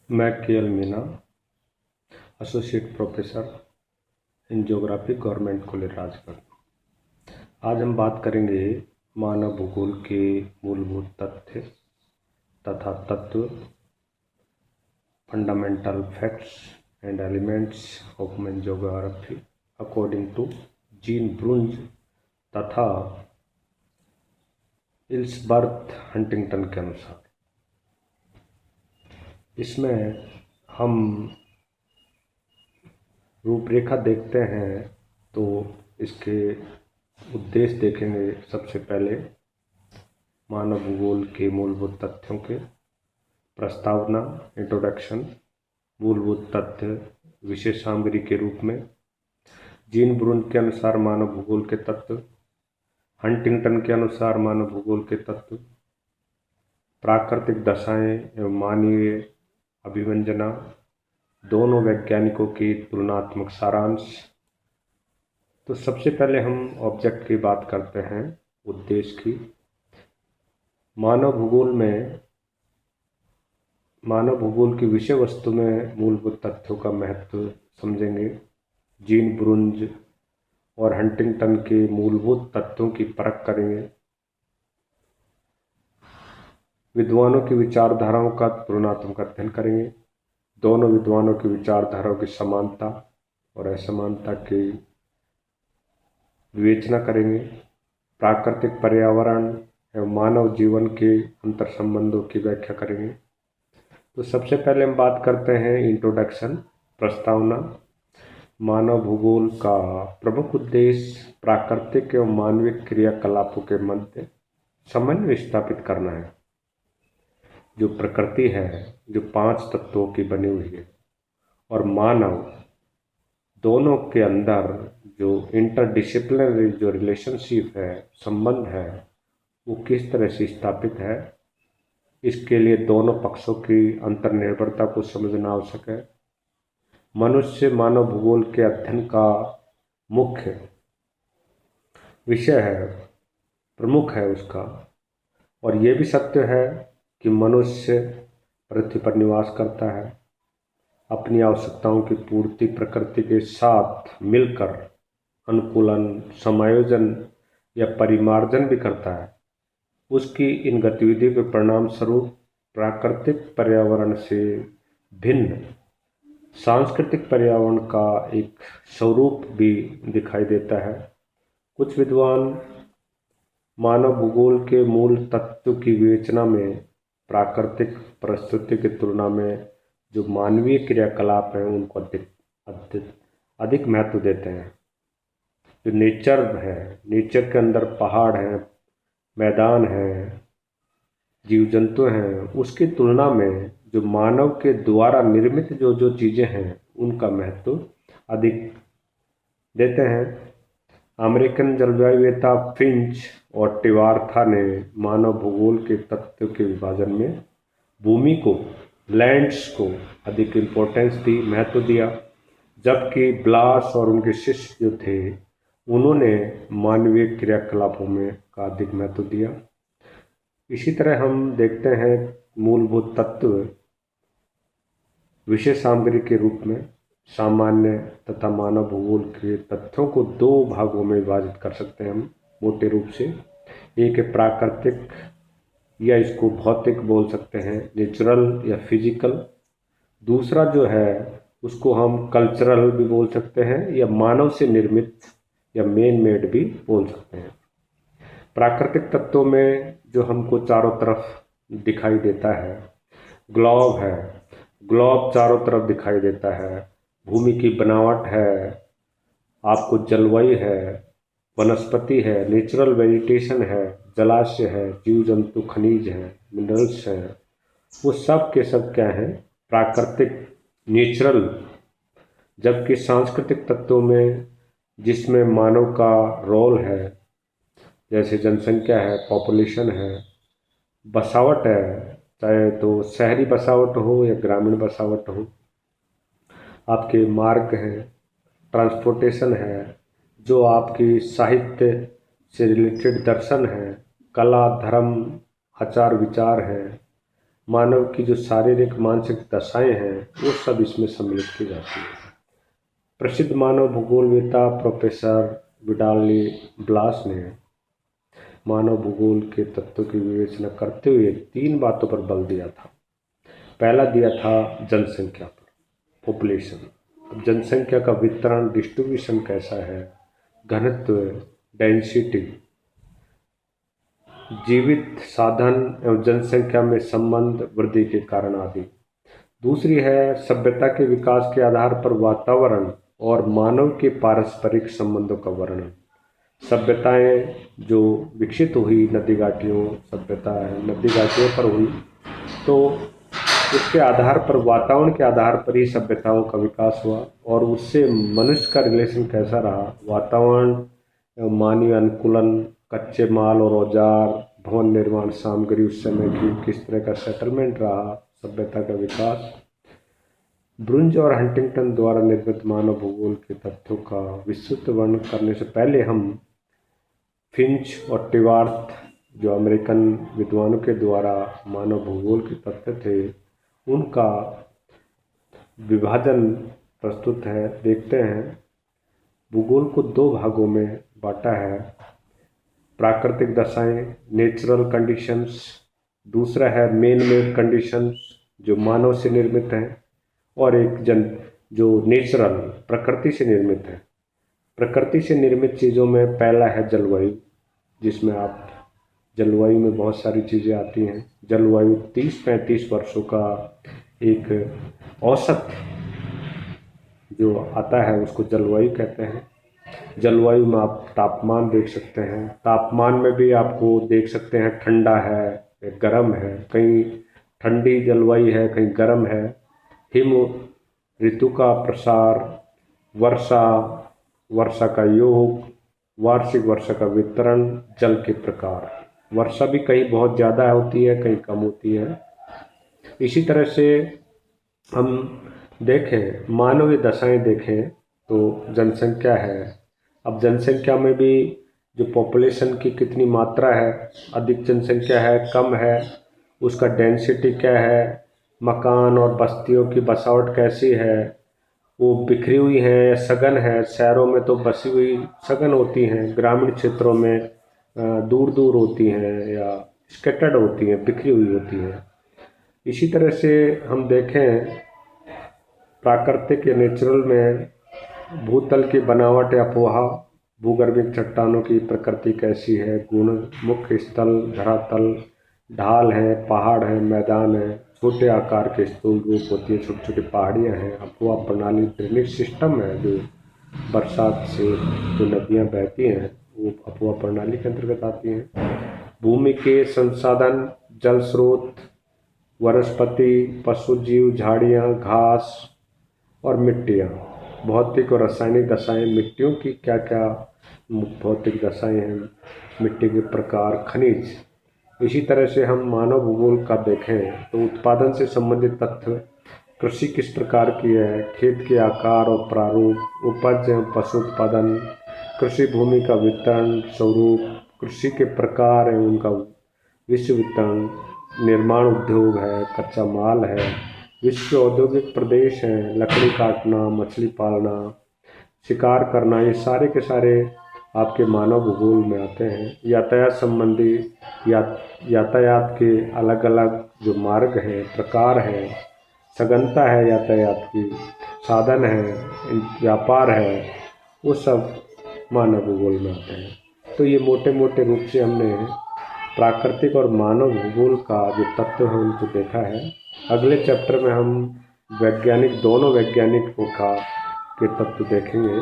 मैं KL. Meena, associate professor in geography, government college Rajgarh. आज हम बात करेंगे मानव भूगोल के मूलभूत तथ्य तथा तत्व, fundamental facts and elements of human geography according to Jean Brunhes तथा इल्सबर्थ हंटिंगटन के अनुसार। इसमें हम रूपरेखा देखते हैं तो इसके उद्देश्य देखेंगे। सबसे पहले मानव भूगोल के मूलभूत तथ्यों के प्रस्तावना, इंट्रोडक्शन, मूलभूत तथ्य विशेष सामग्री के रूप में, जीन ब्रुन के अनुसार मानव भूगोल के तत्व, हंटिंगटन के अनुसार मानव भूगोल के तत्व, प्राकृतिक दशाएं एवं मानवीय अभिव्यंजना, दोनों वैज्ञानिकों की तुलनात्मक सारांश। तो सबसे पहले हम ऑब्जेक्ट की बात करते हैं, उद्देश्य की। मानव भूगोल की विषय वस्तु में मूलभूत तथ्यों का महत्व समझेंगे। जीन ब्रुंज और हंटिंगटन के मूलभूत तथ्यों की परख करेंगे। विद्वानों की विचारधाराओं का तुलनात्मक अध्ययन करेंगे। दोनों विद्वानों की विचारधाराओं की समानता और असमानता की विवेचना करेंगे। प्राकृतिक पर्यावरण एवं मानव जीवन के अंतर संबंधों की व्याख्या करेंगे। तो सबसे पहले हम बात करते हैं इंट्रोडक्शन, प्रस्तावना। मानव भूगोल का प्रमुख उद्देश्य प्राकृतिक एवं मानवीय क्रियाकलापों के मध्य समन्वय स्थापित करना है। जो प्रकृति है, जो 5 तत्वों की बनी हुई है, और मानव, दोनों के अंदर जो इंटरडिसिप्लिनरी जो रिलेशनशिप है, संबंध है, वो किस तरह से स्थापित है, इसके लिए दोनों पक्षों की अंतर्निर्भरता को समझना आवश्यक है। मनुष्य मानव भूगोल के अध्ययन का मुख्य विषय है, प्रमुख है उसका। और ये भी सत्य है कि मनुष्य पृथ्वी पर निवास करता है, अपनी आवश्यकताओं की पूर्ति प्रकृति के साथ मिलकर अनुकूलन, समायोजन या परिमार्जन भी करता है। उसकी इन गतिविधियों के परिणाम स्वरूप प्राकृतिक पर्यावरण से भिन्न सांस्कृतिक पर्यावरण का एक स्वरूप भी दिखाई देता है। कुछ विद्वान मानव भूगोल के मूल तत्व की विवेचना में प्राकृतिक परिस्थिति की तुलना में जो मानवीय क्रियाकलाप हैं उनको अधिक महत्व देते हैं। जो नेचर है, नेचर के अंदर पहाड़ हैं, मैदान हैं, जीव जंतु हैं, उसकी तुलना में जो मानव के द्वारा निर्मित जो चीज़ें हैं उनका महत्व अधिक देते हैं। अमेरिकन जलवायुवेत्ता फिंच और टिवार्था ने मानव भूगोल के तत्व के विभाजन में भूमि को, लैंड्स को अधिक इम्पोर्टेंस दी, महत्व दिया, जबकि ब्लास और उनके शिष्य जो थे उन्होंने मानवीय क्रियाकलापों में का अधिक महत्व दिया। इसी तरह हम देखते हैं मूलभूत तत्व विषय सामग्री के रूप में सामान्य तथा मानव भूगोल के तथ्यों को 2 भागों में विभाजित कर सकते हैं हम मोटे रूप से। एक है प्राकृतिक, या इसको भौतिक बोल सकते हैं, नेचुरल या फिजिकल। दूसरा जो है उसको हम कल्चरल भी बोल सकते हैं, या मानव से निर्मित या मैन मेड भी बोल सकते हैं। प्राकृतिक तत्वों में जो हमको चारों तरफ दिखाई देता है, ग्लोब है, ग्लोब चारों तरफ दिखाई देता है, भूमि की बनावट है, आपको जलवायु है, वनस्पति है, नेचुरल वेजिटेशन है, जलाशय है, जीव जंतु, खनिज है, मिनरल्स हैं, वो सब के सब क्या हैं, प्राकृतिक, नेचुरल। जबकि सांस्कृतिक तत्वों में जिसमें मानव का रोल है, जैसे जनसंख्या है, पॉपुलेशन है, बसावट है, चाहे तो शहरी बसावट हो या ग्रामीण बसावट हो, आपके मार्ग हैं, ट्रांसपोर्टेशन है, जो आपकी साहित्य से रिलेटेड दर्शन है, कला, धर्म, आचार विचार है, मानव की जो शारीरिक मानसिक दशाएं हैं वो सब इसमें सम्मिलित की जाती है। प्रसिद्ध मानव भूगोलवेत्ता प्रोफेसर विडाली ब्लास ने मानव भूगोल के तत्वों की विवेचना करते हुए 3 बातों पर बल दिया था। पहला दिया था जनसंख्या पर, पॉपुलेशन। अब जनसंख्या का वितरण, डिस्ट्रीब्यूशन कैसा है, घनत्व, डेंसिटी, जीवित साधन एवं जनसंख्या में संबंध, वृद्धि के कारण आदि। दूसरी है सभ्यता के विकास के आधार पर वातावरण और मानव के पारस्परिक संबंधों का वर्णन। सभ्यताएं जो विकसित हुई, नदी घाटियों सभ्यता है, नदी घाटियों पर हुई, तो उसके आधार पर, वातावरण के आधार पर ही सभ्यताओं का विकास हुआ और उससे मनुष्य का रिलेशन कैसा रहा, वातावरण, मानवीय अनुकूलन, कच्चे माल और औजार, भवन निर्माण सामग्री उस समय की किस तरह का सेटलमेंट रहा, सभ्यता का विकास। ब्रुंज और हंटिंगटन द्वारा निर्मित मानव भूगोल के तथ्यों का विस्तृत वर्णन करने से पहले हम फिंच और टिवार्थ, जो अमेरिकन विद्वानों के द्वारा मानव भूगोल के तथ्य थे, उनका विभाजन प्रस्तुत है, देखते हैं। भूगोल को 2 भागों में बांटा है। प्राकृतिक दशाएं, नेचुरल कंडीशंस, दूसरा है मैन मेड कंडीशंस, जो मानव से निर्मित हैं, और एक जो नेचुरल, प्रकृति से निर्मित है। प्रकृति से निर्मित चीज़ों में पहला है जलवायु, जिसमें आप जलवायु में बहुत सारी चीज़ें आती हैं। जलवायु 30-35 वर्षों का एक औसत जो आता है उसको जलवायु कहते हैं। जलवायु में आप तापमान देख सकते हैं, तापमान में भी आपको देख सकते हैं ठंडा है, गर्म है, कहीं ठंडी जलवायु है, कहीं गर्म है। हिम ऋतु का प्रसार, वर्षा, वर्षा का योग, वार्षिक वर्षा का वितरण, जल के प्रकार। वर्षा भी कहीं बहुत ज़्यादा होती है, कहीं कम होती है। इसी तरह से हम देखें, मानवीय दशाएं देखें तो जनसंख्या है। अब जनसंख्या में भी जो पॉपुलेशन की कितनी मात्रा है, अधिक जनसंख्या है, कम है, उसका डेंसिटी क्या है, मकान और बस्तियों की बसावट कैसी है, वो बिखरी हुई है, सघन है। शहरों में तो बसी हुई सघन होती हैं, ग्रामीण क्षेत्रों में दूर दूर होती हैं या स्कैटर्ड होती हैं, बिखरी हुई होती हैं। इसी तरह से हम देखें प्राकृतिक या नेचुरल में भूतल की बनावट या अफवाह, भूगर्भिक चट्टानों की प्रकृति कैसी है, गुण, मुख्य स्थल, धरातल, ढाल है, पहाड़ है, मैदान है, छोटे आकार के स्थूल रूप होती है, छोटी छोटी पहाड़ियाँ हैं, अफवाह प्रणाली, ड्रेनेज सिस्टम है, जो बरसात से जो नदियाँ बहती हैं वो अफवाह प्रणाली के अंतर्गत आती हैं। भूमि के संसाधन, जल स्रोत, वनस्पति, पशु जीव, झाड़ियाँ, घास और मिट्टियाँ। भौतिक और रासायनिक दशाएं, मिट्टियों की क्या क्या भौतिक दशाएं हैं, मिट्टी के प्रकार, खनिज। इसी तरह से हम मानव भूगोल का देखें तो उत्पादन से संबंधित तथ्य, कृषि किस प्रकार की है, खेत के आकार और प्रारूप, उपज एवं पशु उत्पादन, कृषि भूमि का वितरण स्वरूप, कृषि के प्रकार एवं उनका विश्व वितरण, निर्माण उद्योग है, कच्चा माल है, विश्व औद्योगिक प्रदेश है, लकड़ी काटना, मछली पालना, शिकार करना, ये सारे के सारे आपके मानव भूगोल में आते हैं। यातायात संबंधी, यातायात के अलग अलग जो मार्ग हैं, प्रकार हैं, सघनता है यातायात की, साधन है, व्यापार है, वो सब मानव भूगोल में आते हैं। तो ये मोटे मोटे रूप से हमने प्राकृतिक और मानव भूगोल का जो तत्व है उनको देखा है। अगले चैप्टर में हम वैज्ञानिक, दोनों वैज्ञानिकों का के तत्व देखेंगे।